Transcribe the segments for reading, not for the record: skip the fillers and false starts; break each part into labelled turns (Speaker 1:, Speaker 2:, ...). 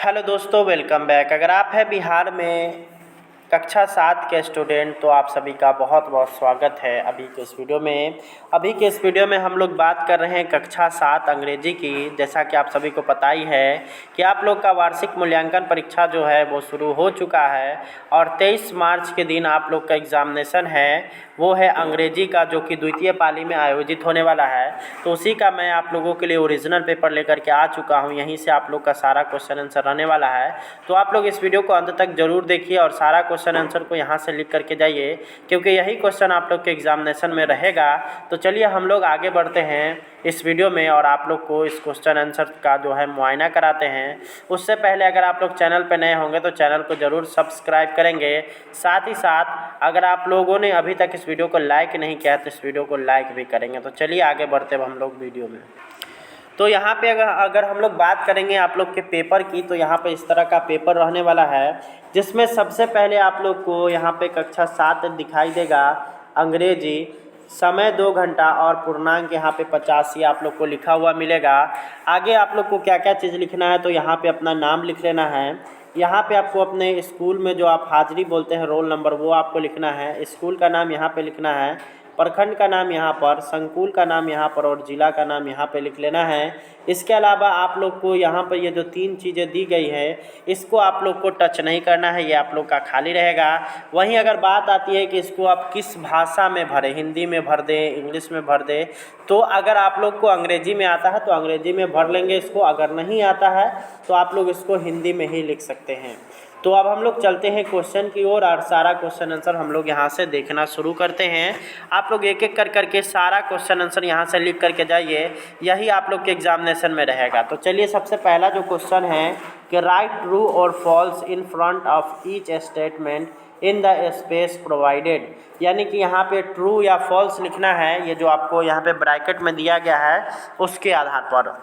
Speaker 1: Hello दोस्तों, welcome back. अगर आप हैं बिहार में कक्षा 7 के स्टूडेंट तो आप सभी का बहुत बहुत स्वागत है अभी के इस वीडियो में हम लोग बात कर रहे हैं कक्षा 7 अंग्रेजी की। जैसा कि आप सभी को पता ही है कि आप लोग का वार्षिक मूल्यांकन परीक्षा जो है वो शुरू हो चुका है और 23 मार्च के दिन आप लोग का एग्ज़ामिनेशन है, वो है अंग्रेजी का, जो कि द्वितीय पाली में आयोजित होने वाला है। तो उसी का मैं आप लोगों के लिए ओरिजिनल पेपर लेकर के आ चुका हूं। यहीं से आप लोग का सारा क्वेश्चन आंसर रहने वाला है। तो आप लोग इस वीडियो को अंत तक ज़रूर देखिए और सारा क्वेश्चन आंसर को यहां से लिख करके जाइए, क्योंकि यही क्वेश्चन आप लोग के एग्जामिनेशन में रहेगा। तो चलिए हम लोग आगे बढ़ते हैं इस वीडियो में और आप लोग को इस क्वेश्चन आंसर का जो है मुआयना कराते हैं। उससे पहले अगर आप लोग चैनल पर नए होंगे तो चैनल को ज़रूर सब्सक्राइब करेंगे। साथ ही साथ अगर आप लोगों ने अभी तक इस वीडियो को लाइक नहीं किया तो इस वीडियो को लाइक भी करेंगे। तो चलिए आगे बढ़ते हैं हम लोग वीडियो में। तो यहाँ पे अगर हम लोग बात करेंगे आप लोग के पेपर की, तो यहाँ पे इस तरह का पेपर रहने वाला है, जिसमें सबसे पहले आप लोग को यहाँ पे कक्षा 7 दिखाई देगा अंग्रेजी, समय 2 घंटा और पूर्णांक यहाँ पे 85 आप लोग को लिखा हुआ मिलेगा। आगे आप लोग को क्या क्या चीज़ लिखना है, तो यहाँ पे अपना नाम लिख लेना है। यहाँ पे आपको अपने स्कूल में जो आप हाजिरी बोलते हैं, रोल नंबर, वो आपको लिखना है। स्कूल का नाम यहाँ पे लिखना है, प्रखंड का नाम यहाँ पर, संकुल का नाम यहाँ पर और ज़िला का नाम यहाँ पे लिख लेना है। इसके अलावा आप लोग को यहाँ पर ये जो 3 चीज़ें दी गई है, इसको आप लोग को टच नहीं करना है, ये आप लोग का खाली रहेगा। वहीं अगर बात आती है कि इसको आप किस भाषा में भरें, हिंदी में भर दें, इंग्लिश में भर दें, तो अगर आप लोग को अंग्रेजी में आता है तो अंग्रेजी में भर लेंगे इसको। अगर नहीं आता है तो आप लोग इसको हिंदी में ही लिख सकते हैं। तो अब हम लोग चलते हैं क्वेश्चन की ओर और सारा क्वेश्चन आंसर हम लोग यहाँ से देखना शुरू करते हैं। आप लोग एक एक कर करके सारा क्वेश्चन आंसर यहाँ से लिख करके जाइए, यही आप लोग के एग्जामिनेशन में रहेगा। तो चलिए सबसे पहला जो क्वेश्चन है कि राइट ट्रू और falls in front of each statement in the space provided, यानी कि यहाँ पे ट्रू या फॉल्स लिखना है। ये जो आपको यहाँ पे ब्रैकेट में दिया गया है उसके आधार पर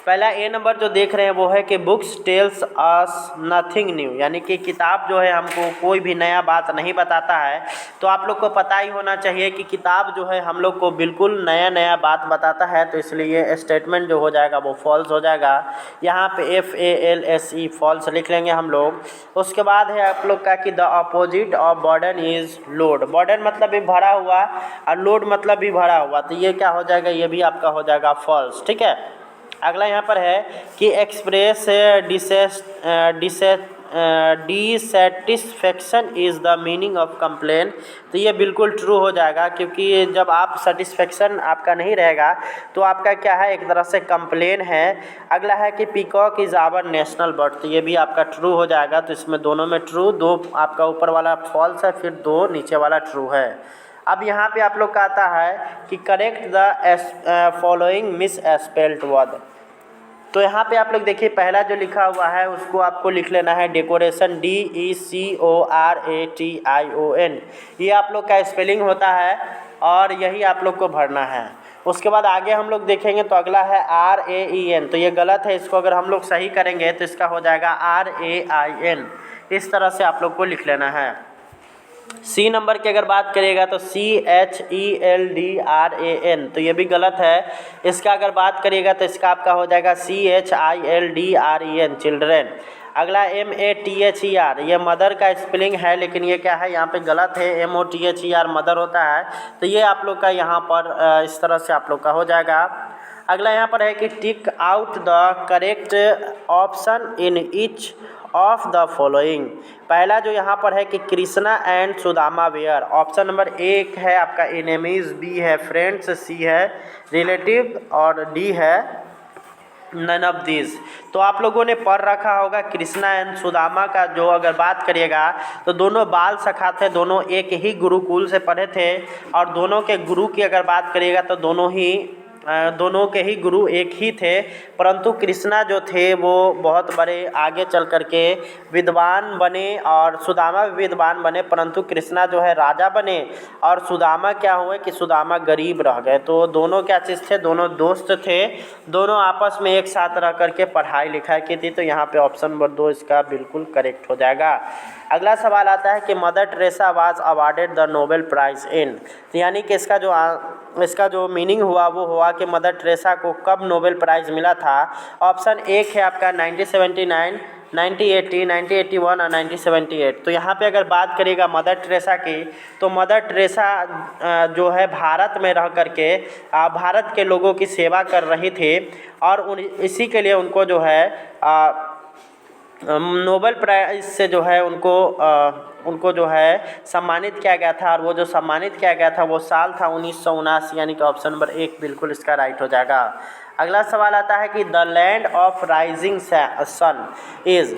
Speaker 1: पहला ए नंबर जो देख रहे हैं वो है कि books tells us nothing new, यानी कि किताब जो है हमको कोई भी नया बात नहीं बताता है। तो आप लोग को पता ही होना चाहिए कि किताब जो है हम लोग को बिल्कुल नया बात बताता है, तो इसलिए स्टेटमेंट जो हो जाएगा वो फॉल्स हो जाएगा। यहाँ पे FALSE फॉल्स लिख लेंगे हम लोग। उसके बाद है आप लोग का कि the opposite of burden is load. Burden मतलब भी भरा हुआ और लोड मतलब भी भरा हुआ, तो ये क्या हो जाएगा, ये भी आपका हो जाएगा फॉल्स। ठीक है। अगला यहाँ पर है कि express dissatisfaction is the meaning of complain, तो ये बिल्कुल ट्रू हो जाएगा, क्योंकि जब आप सेटिस्फेक्शन आपका नहीं रहेगा तो आपका क्या है, एक तरह से कंप्लेन है। अगला है कि peacock is our national bird, तो ये भी आपका ट्रू हो जाएगा। तो इसमें दोनों में ट्रू, 2 आपका ऊपर वाला फॉल्स है, फिर 2 नीचे वाला ट्रू है। अब यहाँ पे आप लोग का आता है कि correct the following miss spelled word. तो यहाँ पे आप लोग देखिए पहला जो लिखा हुआ है उसको आपको लिख लेना है डेकोरेशन, DECORATION, ये आप लोग का स्पेलिंग होता है और यही आप लोग को भरना है। उसके बाद आगे हम लोग देखेंगे तो अगला है RAEN, तो ये गलत है, इसको अगर हम लोग सही करेंगे तो इसका हो जाएगा RAIN। इस तरह से आप लोग को लिख लेना है। सी नंबर की अगर बात करिएगा तो CHELDRAN, तो ये भी गलत है। इसका अगर बात करिएगा तो इसका आपका हो जाएगा CHILDREN, चिल्ड्रेन। अगला MATHER, ये मदर का स्पेलिंग है, लेकिन ये क्या है, यहाँ पे गलत है, MOTHER मदर होता है। तो ये आप लोग का यहाँ पर इस तरह से आप लोग का हो जाएगा। अगला यहाँ पर है कि tick out the correct option in each of the following. पहला जो यहाँ पर है कि Krishna and Sudama were, option number 1 है आपका एनिमीज, B है फ्रेंड्स, C है रिलेटिव और D है नन ऑफ दिस। तो आप लोगों ने पढ़ रखा होगा कृष्णा एंड सुदामा का, जो अगर बात करिएगा तो दोनों बाल सखा थे, दोनों एक ही गुरुकुल से पढ़े थे और दोनों के गुरु की अगर बात करिएगा तो दोनों के ही गुरु एक ही थे, परंतु कृष्णा जो थे वो बहुत बड़े आगे चल कर के विद्वान बने और सुदामा भी विद्वान बने, परंतु कृष्णा जो है राजा बने और सुदामा क्या हुए कि सुदामा गरीब रह गए। तो दोनों क्या चीज़ थे, दोनों दोस्त थे, दोनों आपस में एक साथ रह कर के पढ़ाई लिखाई की थी। तो यहाँ पे ऑप्शन नंबर 2 इसका बिल्कुल करेक्ट हो जाएगा। अगला सवाल आता है कि mother Teresa was awarded the Nobel prize इन, यानी कि इसका जो इसका जो मीनिंग हुआ वो हुआ कि मदर टेरेसा को कब नोबेल प्राइज़ मिला था। ऑप्शन एक है आपका 1979, 1980, 1981 और 1978। तो यहाँ पे अगर बात करिएगा मदर टेरेसा की, तो मदर टेरेसा जो है भारत में रह करके भारत के लोगों की सेवा कर रही थी और इसी के लिए उनको जो है नोबेल प्राइज़ से जो है उनको जो है सम्मानित किया गया था। और वो जो सम्मानित किया गया था वो साल था 1979, यानी कि ऑप्शन नंबर 1 बिल्कुल इसका राइट हो जाएगा। अगला सवाल आता है कि the land of rising sun is,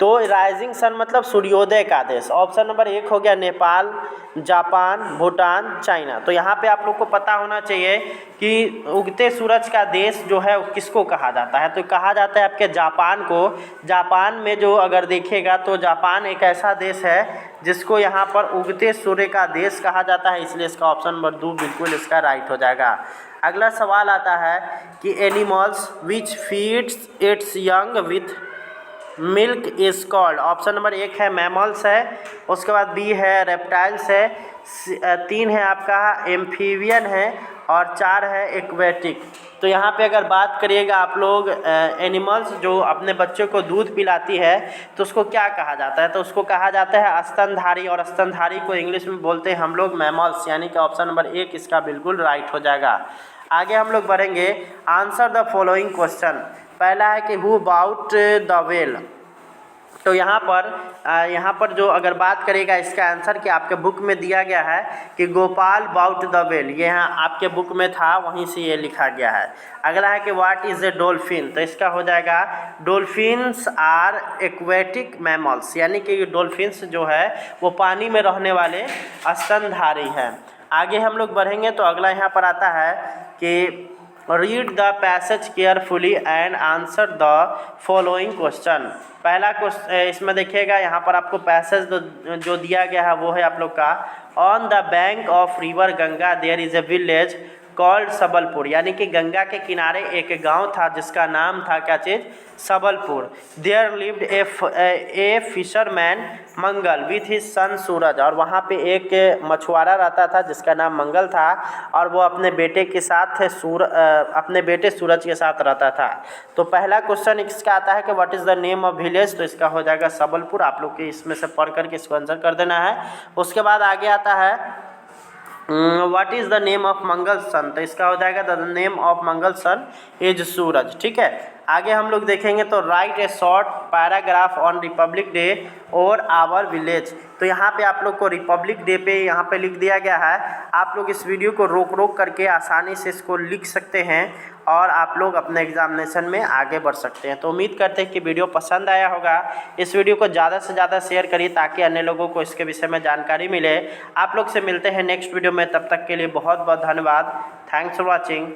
Speaker 1: तो राइजिंग सन मतलब सूर्योदय का देश। ऑप्शन नंबर 1 हो गया नेपाल, जापान, भूटान, चाइना। तो यहाँ पे आप लोग को पता होना चाहिए कि उगते सूरज का देश जो है किसको कहा जाता है, तो कहा जाता है आपके जापान को। जापान में जो अगर देखिएगा तो जापान एक ऐसा देश है जिसको यहाँ पर उगते सूर्य का देश कहा जाता है, इसलिए इसका ऑप्शन नंबर 2 बिल्कुल इसका राइट हो जाएगा। अगला सवाल आता है कि animals which feeds it's young with milk is called. Option number 1 है मैमल्स है, उसके बाद बी है रेप्टाइल्स है, 3 है आपका एम्फीबियन है और 4 है एक्वेटिक। तो यहाँ पे अगर बात करिएगा आप लोग एनिमल्स जो अपने बच्चों को दूध पिलाती है तो उसको क्या कहा जाता है, तो उसको कहा जाता है स्तनधारी, और स्तनधारी को इंग्लिश में बोलते हैं हम लोग मैमल्स, यानी कि ऑप्शन नंबर 1 इसका बिल्कुल राइट हो जाएगा। आगे हम लोग बढ़ेंगे, आंसर द फॉलोइंग क्वेश्चन। पहला है कि हु बाउट द वेल। तो यहाँ पर जो अगर बात करेगा इसका आंसर कि आपके बुक में दिया गया है कि गोपाल बाउट द वेल, ये यहाँ आपके बुक में था, वहीं से ये लिखा गया है। अगला है कि व्हाट इज़ ए डॉल्फिन, तो इसका हो जाएगा डॉल्फिन्स आर एक्वेटिक मैमल्स, यानी कि डॉल्फिन्स जो है वो पानी में रहने वाले स्तनधारी हैं। आगे हम लोग बढ़ेंगे तो अगला यहाँ पर आता है कि read the passage carefully and answer the following question. पहला क्वेश्चन इसमें देखिएगा, यहाँ पर आपको पैसेज जो दिया गया है वो है आप लोग का, on the bank of river Ganga there is a village called Sabalpur, यानी कि गंगा के किनारे एक गांव था जिसका नाम था क्या चीज़, Sabalpur. There lived a fisherman Mangal with his son Suraj, और वहाँ पे एक मछुआरा रहता था जिसका नाम मंगल था और वो अपने बेटे के साथ अपने बेटे सूरज के साथ रहता था। तो पहला क्वेश्चन इसका आता है कि what is the name of village, तो इसका हो जाएगा सबलपुर। आप लोग के इसमें से पढ़ करके इसको आंसर कर देना है। उसके बाद आगे आता है what is the name of Mangal son, तो इसका हो जाएगा the name of Mangal son is Suraj. ठीक है, आगे हम लोग देखेंगे तो write a short paragraph on republic day और आवर विलेज। तो यहाँ पे आप लोग को रिपब्लिक डे पे यहाँ पे लिख दिया गया है, आप लोग इस वीडियो को रोक करके आसानी से इसको लिख सकते हैं और आप लोग अपने एग्जामिनेशन में आगे बढ़ सकते हैं। तो उम्मीद करते हैं कि वीडियो पसंद आया होगा। इस वीडियो को ज़्यादा से ज़्यादा शेयर करिए ताकि अन्य लोगों को इसके विषय में जानकारी मिले। आप लोग से मिलते हैं नेक्स्ट वीडियो में, तब तक के लिए बहुत बहुत धन्यवाद। Thanks for watching.